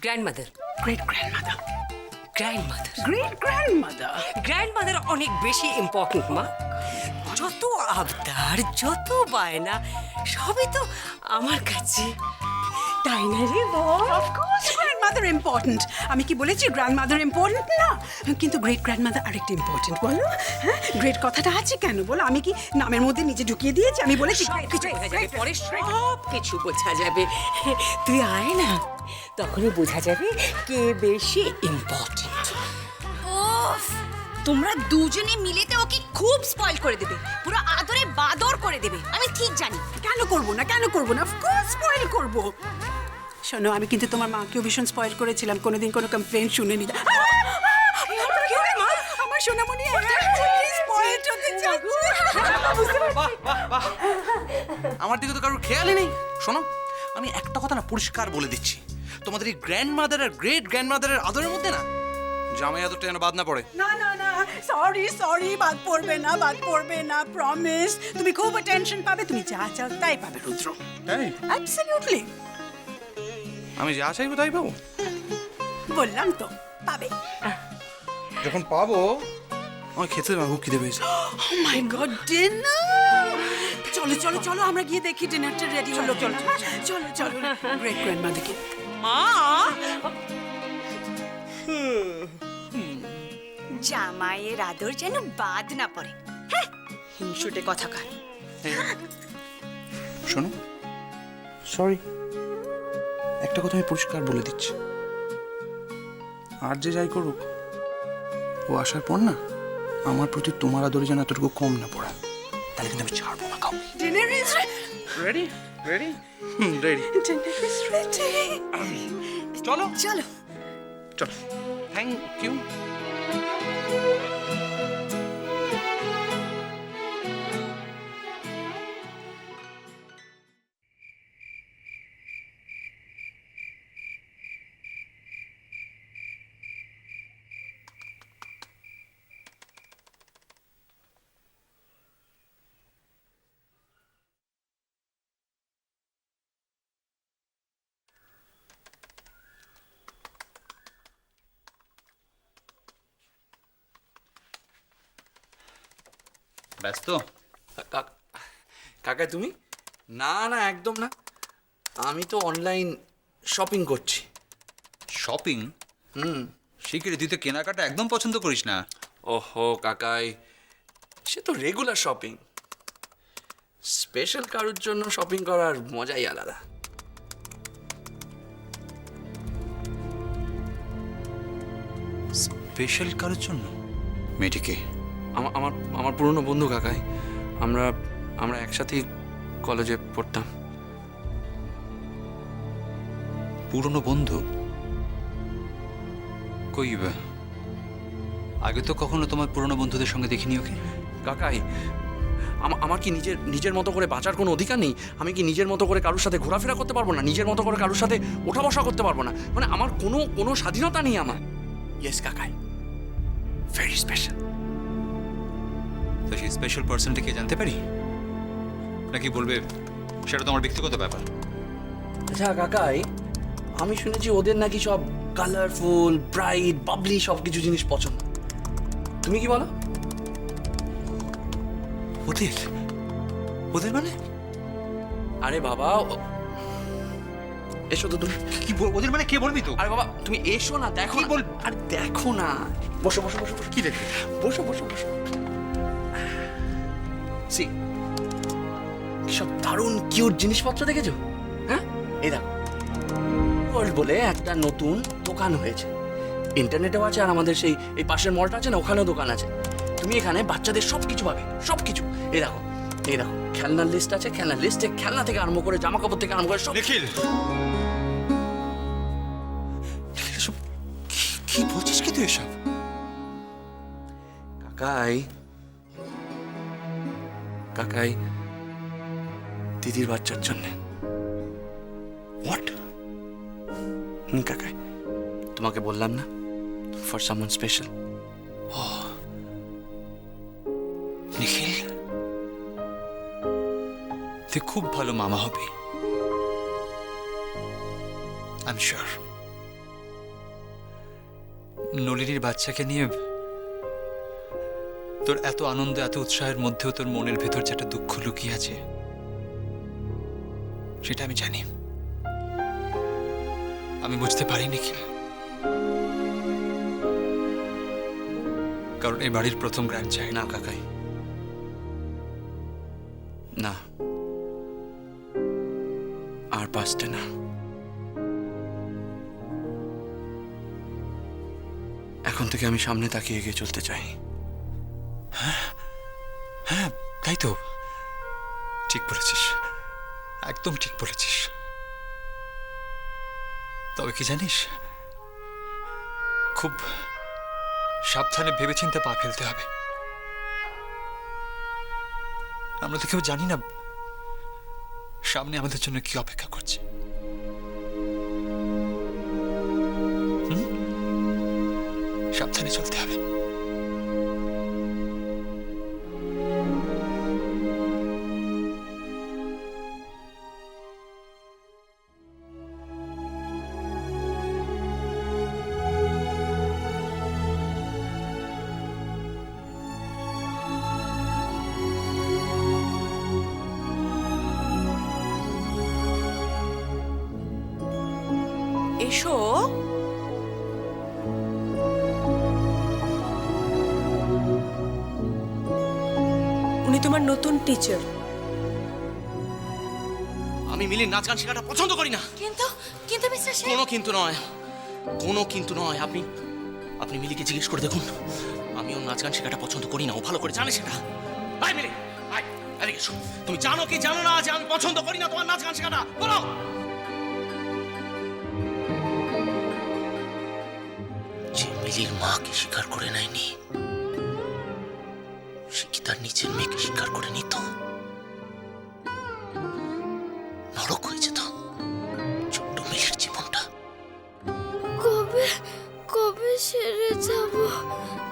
Grandmother. Great grandmother. Grandmother great grandmother. Grandmother অনেক বেশি important মা। যত আবদার, যত বায়না, সবই তো আমার কাছে, তাই না রে বল? Of course grandmother important. আমি কি বলেছি গ্র্যান্ডমাদার ইম্পর্ট্যান্ট না? কিন্তু গ্রেট গ্র্যান্ডমাদার আরেকটা ইম্পর্ট্যান্ট, বলো। হ্যাঁ, গ্রেট কথাটা আছে কেন বলো? আমি কি নামের মধ্যে নিজে ঢুকিয়ে দিয়েছি? আমি বলেছি সব কিছু বোঝা যাবে পরে, সব কিছু বোঝা যাবে। তুই আয় না, তখনই বোঝা যাবে কে বেশি ইম্পর্টেন্ট। ওফ, তোমরা দুজনে মিলে তো ওকে খুব স্পয়েল করে দেবে, পুরো আদরে বাদর করে দেবে, আমি ঠিক জানি। কেন করবো না, কেন করবো না? অফকোর্স স্পয়েল করবো। শোনো, আমি কিন্তু তোমার মাকেও ভীষণ স্পয়েল করেছিলাম, কোনোদিন কোনো কমপ্লেন শুনিনি। আমার সোনামণি স্পয়েল হতে যাচ্ছে। বাহ বাহ বাহ, আমার দিকে তো কারোর খেয়ালই নেই। শোনো, আমি একটা কথা না পরিষ্কার বলে দিচ্ছি, তোমাদের এই গ্র্যান্ডমাদার আর গ্রেট গ্র্যান্ডমাদারের আদরের মধ্যে না জামাই আদরটা যেন বাদ না পড়ে। না না না, সরি সরি, বাদ পড়বে না, বাদ পড়বে না, প্রমিস। তুমি খুব টেনশন পাবে, তুমি যা চাও তাই পাবে রুদ্র। তাই? অ্যাবসলিউটলি, আমি যা চাইবো তাই পাবো? বললাম তো পাবে। যখন পাবো আমার খেতে দেবে, খুব খিদে পেয়েছে। ও মাই গড, ডিনার! চলো চলো চলো, আমরা গিয়ে দেখি ডিনারটা রেডি হলো কিনা। চলো চলো, গ্রেট গ্র্যান্ডমাদারকে। মা, জামাইয়ের আদর যেন বাদ না পড়ে। হ্যাঁ, হিংসুটে কথা কার। শোনো, সরি, একটা কথা আমি পরিষ্কার বলে দিচ্ছি, আর যে যাই করুক, ও আসার পর না আমার প্রতি তোমার আদরে যেন এতটুকু কম না পড়ে, তাহলে কিন্তু আমি ছাড়বো না। খাও। Dinner is ready ready ready, dinner is ready. চলো চলো। চলো, থ্যাংক ইউ। ব্যস্ত? কাকা তুমি? না না, একদম না, আমি তো অনলাইন শপিং করছি। শপিং? শিগগিরই, তুই তো কেনাকাটা একদম পছন্দ করিস না। ওহো কাকাই, সে তো রেগুলার শপিং, স্পেশাল কারোর জন্য শপিং করার মজাই আলাদা। স্পেশাল কারোর জন্য? মেয়েটিকে? আমার আমার পুরনো বন্ধু কাকাই, আমরা আমরা একসাথেই কলেজে পড়তাম। পুরনো বন্ধু? কই, আগে তো কখনো তোমার পুরনো বন্ধুদের সঙ্গে দেখিনি ওকে। কাকাই, আমার কি নিজের মতো করে বাঁচার কোনো অধিকার নেই? আমি কি নিজের মতো করে কারোর সাথে ঘোরাফেরা করতে পারবো না? নিজের মতো করে কারোর সাথে ওঠা বসা করতে পারবো না? মানে আমার কোনো স্বাধীনতা নেই আমার। ইয়েস কাকাই, ভেরি স্পেশাল। তো সেই স্পেশাল পার্সনটাকে জানতে পারি নাকি বলবে সেটা তোমার ব্যক্তিগত ব্যাপার? আচ্ছা কাকাই, আমি শুনেছি ওদের নাকি সব কালারফুল, ব্রাইট, বাবলি সব কিছু জিনিস পছন্দ, তুমি কি বলো? ওদের? ওদের মানে? আরে বাবা, এসো তো তুমি। কি ওদের মানে কে বলবি তো? আরে বাবা তুমি এসো না, দেখো কি বল? আরে দেখো না, বসো বসো বসো বসো। কি দেখবে? বসো বসো বসো। সি, সব দারুণ কিউট জিনিসপত্র দেখেছো? হ্যাঁ, এই দেখো, ওয়ার্ল্ড বলে একটা নতুন দোকান হয়েছে, ইন্টারনেটেও আছে, আর আমাদের সেই এই পাশের মলটা আছে না, ওখানেও দোকান আছে। তুমি এখানে বাচ্চাদের সব কিছু পাবে, সব কিছু। এই দেখো, এই দেখো, খেলনার লিস্ট আছে, খেলনার লিস্টে খেলনা থেকে আরম্ভ করে জামা কাপড় থেকে আরম্ভ করে সব। নিখিল, এসব কি বলছিস কি তুই এসব? কাকাই, কাকাই, দিদির বাচ্চার জন্যে। হোয়াট? কাকাই, তোমাকে বললাম না, ফর সামওয়ান স্পেশাল। নিখিল, তুই খুব ভালো মামা হবি, আই এম শিওর। নলিনীর বাচ্চাকে নিয়ে তোর এত আনন্দ, এত উৎসাহের মধ্যেও তোর মনের ভেতর যে একটা দুঃখ লুকিয়ে আছে, সেটা আমি জানি। আমি বুঝতে পারি নিখিল, কারণ এই বাড়ির প্রথম গ্র্যান্ড চাইল্ড। না কাকাই, না, আর পাঁচটা না। এখন থেকে আমি সামনে তাকিয়ে এগিয়ে চলতে চাই। হ্যাঁ, তাই তো, ঠিক বলেছিস, একদম ঠিক বলেছিস। তবে কি জানিস, খুব সাবধানে ভেবেচিন্তে পা ফেলতে হবে। আমরা তো কেউ জানি না সামনে আমাদের জন্য কি অপেক্ষা করছে। সাবধানে চলতে হবে। এসো। উনি তোমার নতুন টিচার। আমি মিলির নাচ গান শেখাটা পছন্দ করি না। কিন্তু কিন্তু মিস্টার সেন, কোনো কিন্তু নয়, কোনো কিন্তু নয়। আপনি মিলিকে জিজ্ঞেস করে দেখুন। আমি ওর নাচ গান শেখাটা পছন্দ করি না, ও ভালো করে জানে সেটা। আয় মিলি, আয়, এদিকে এসো। তুমি জানো কি জানো না যে আমি পছন্দ করি না তোমার নাচ গান শেখাটা? বলো। যে মিলির মাকে স্বীকার করে নেয়নি, সে কি তার নিজের মেয়েকে স্বীকার করে নিত? নরক হয়ে যেত ছোট্ট মিলির জীবনটা। কবে কবে সেরে যাব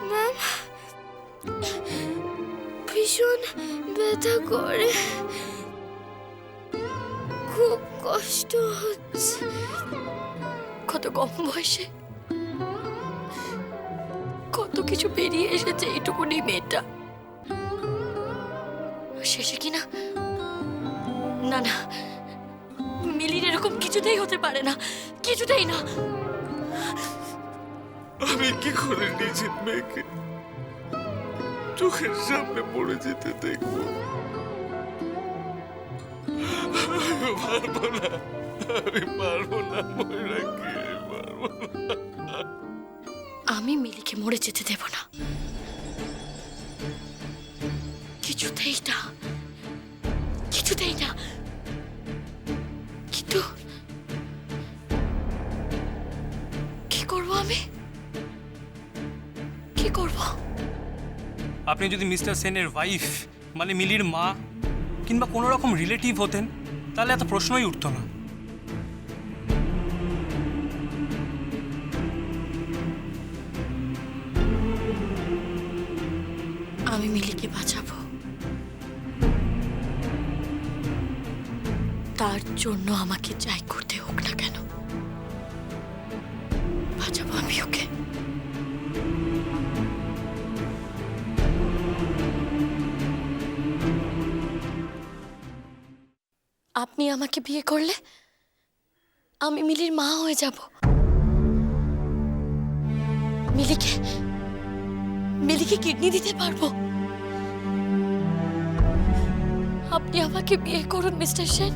ম্যাম? ভীষণ ব্যথা করে, খুব কষ্ট হচ্ছে। কত কম বয়সে কত কিছু বেরিয়ে এসেছে এইটুকুনি মেয়েটা। শেষে কিনা না না, মিলির এরকম কিছুতেই হতে পারে না, কিছুতেই না। আমি কি করে নিজের মেয়েকে চোখের সামনে পড়ে যেতে দেখবো? আমি পারবো না, আমি পারবো না ময়ূরাকে, পারবো না। আমি মিলিকে মরে যেতে দেব না, কিছুতেই না, কিছুতেই না। কিন্তু কি করব আমি, কি করব? আপনি যদি মিস্টার সেনের ওয়াইফ মানে মিলির মা কিংবা কোনো রকম রিলেটিভ হতেন, তাহলে এত প্রশ্নই উঠতো না। আমি মিলিকে বাঁচাবো, তার জন্য আমাকে যাই করতে হোক না কেন বাঁচাবো আমি ওকে। আপনি আমাকে বিয়ে করলে আমি মিলির মা হয়ে যাব। মিলিকে কিডনি দিতে পারবো। আপনি আমাকে বিয়ে করুন মিস্টার সেন।